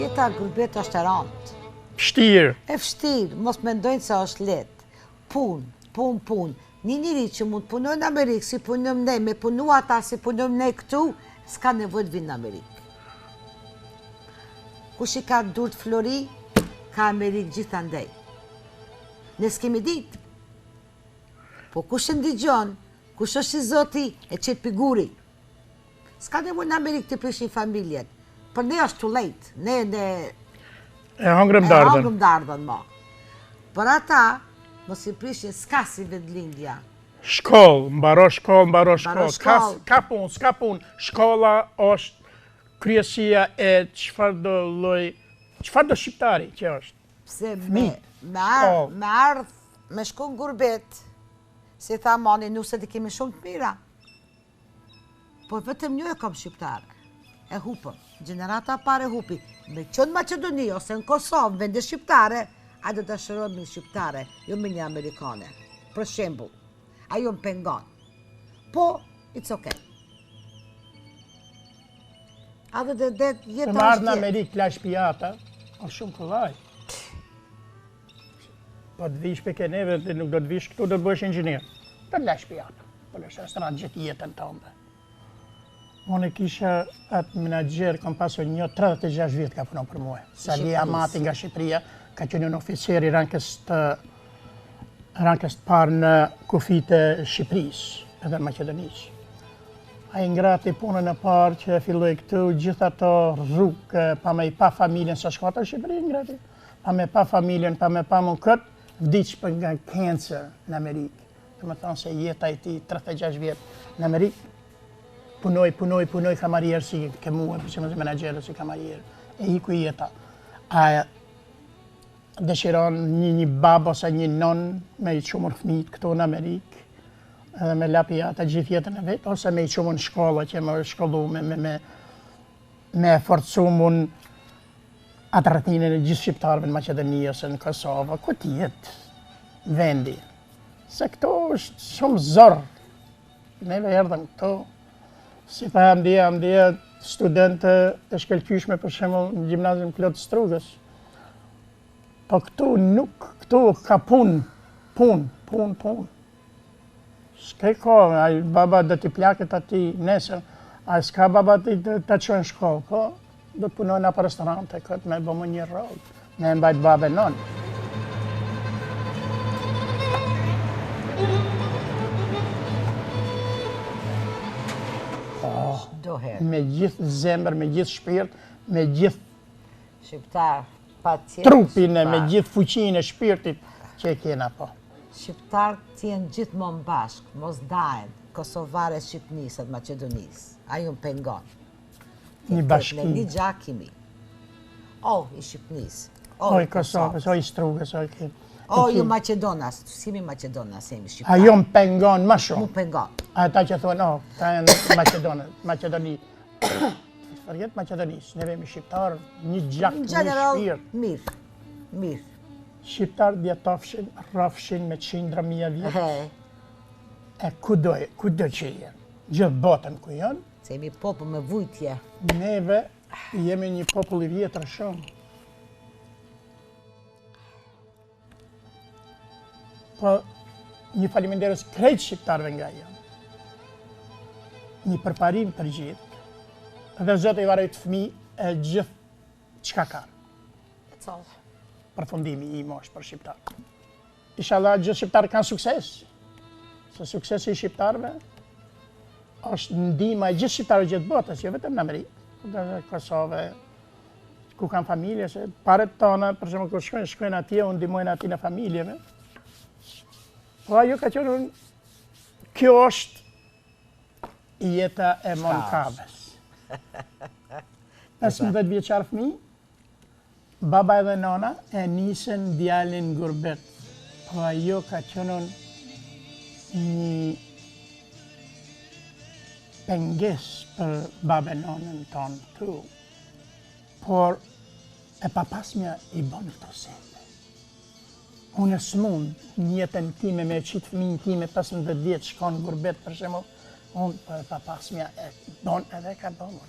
Jeta gurbet është e rëndë. Vështirë. E vështirë, mos mendojnë se është lehtë. Punë. Një njëri që mund të punoj në Amerikë, si punojmë ne, me punu ata si punojmë ne këtu, s'ka nevojë të vinë në Amerikë. Kush i ka dur të flori, ka Amerikë gjithandej. Ne s'kemi ditë. Po kush e ndigjon, kush është i Zoti, e qëtë piguri. S'ka nevojë në Amerikë të prishin familjen. Për ne është too late. Ne E hangërëm dardën. E hangërëm dardën, ma. Për ata, mos i prishin, s'ka si vendlindja. Shkollë, mbaro shkollë. S'ka punë. Shkolla është kryesia e çfarë do shqiptari që është. Pse me ardhë, me shku në gurbet, si tha mani, nuse të kemi shumë të mira. Po vetëm një e kom shqiptare. E hupëm. Gjenerata pare hupi. Me qënë Macedoni, ose në Kosovë, vende shqiptare, a do të shërojmë një shqiptare, jo me një Amerikane. Për shembull, ajo më pengon. Po, it's okay. A dhe jetë është jetë. Të marrë në Amerikë lash pijata, është shumë këllaj. Po të vish për keneve, nuk do të vish këtu, do të bësh inxhinier. Të lash pijata, për është stranë gjithë jetën tënde. Unë e kisha atë menaxher, kam pasur 36 vjetë ka punon për mua. Sali Amati nga Shqipëria, ka qenë një oficer i rankës të parë në kufijtë e Shqipërisë edhe Maqedonisë. Ai ngrati punën e parë që filloi këtu, gjithë ato rrugë, pa me i pa familjen sa shkota në Shqipëri, ngrati. Pa me pa familjen, pa me pa më këtë, vdiq për nga cancer në Amerikë. Të më thonë se jeta i ti 36 vjetë në Amerikë. Punoj kamarierë si ke mua, për që më zi menaxherë si kamarierë. E iku jeta. A dëshiron një babë ose një non me i qumur fëmijët këtu në Amerikë, edhe me lapi ata gjithë jetën e vetë, ose me i qumur në shkolla që më shkollu me forcu mun atë rëtinën e gjithë shqiptarëve në Maqedoni ose në Kosovë, ku t'jetë vendi. Se këto është shumë zorë. Neve erdhëm këto. Si tha mdija studentë të shkelqyshme për shembull në gjimnazium Klot Strugës. Po këtu ka punë. S'ke kohë, ai baba do t'i plaket ati nesër, ai s'ka baba ti ta çojnë shkollë, po do të punojnë në restorante këtë me bëmë një rrogë, me mbajt babe non. Me gjithë zemër, me gjithë shpirt, me gjithë shqiptar, trupin, me gjithë fuqinë e shpirtit që e kena po. Shqiptar t'jenë gjithmonë bashkë, mos dajnë, Kosovare Shqipnisë dhe Macedonisë. Ajo më pengon. Një bashkim. Një gjakimi. O, i Shqipnisë. O, i Kosovës, o, i Strugës, o, i këtë. O, ju Macedonas, s'jemi Macedonas, jemi shqiptar. Ajo më pengon më shumë. Më pengon. Ata që thonë, ta janë Macedoni. Përjet Macedonisë, neve jemi shqiptarë, një gjak, një shpirt. Në general, mirë. Shqiptarë djetofshin, rrafshin me qindra mija vjetë. E ku do që jenë? Gjithë botën ku janë. Se jemi popull me vujtje. Neve jemi një popull i vjetër shumë. Po, një faliminderes krejt shqiptarëve nga janë. Një përparim për gjithë. Dhe Zotë i varojt fëmi e gjithë qka kanë. Përfundimi i mosh për shqiptarë. Inshallah, gjithë shqiptarë kanë sukses. Se suksesi i shqiptarëve është ndihma e gjithë shqiptarëve gjithë botës, jo vetëm në Amerikë, dhe Kosovë, ku kanë familje, se paret tona, për shembull kur shkojnë atje, unë ndihmojnë ati në familjeve. Po ajo ka qenë kjo është jeta e Monkabes. 15 vjeçar fëmijë, baba edhe nona e nisën djalin gurbet. Po ajo ka qenë një penges për babën nonën tonë këtu. Por e papasmja i bën këto sende. Unë s'mund njëtën time me qitë fëmijën time 15 vjetë shkon gurbet për shembull, unë për papasmja e bën edhe ka bëmur.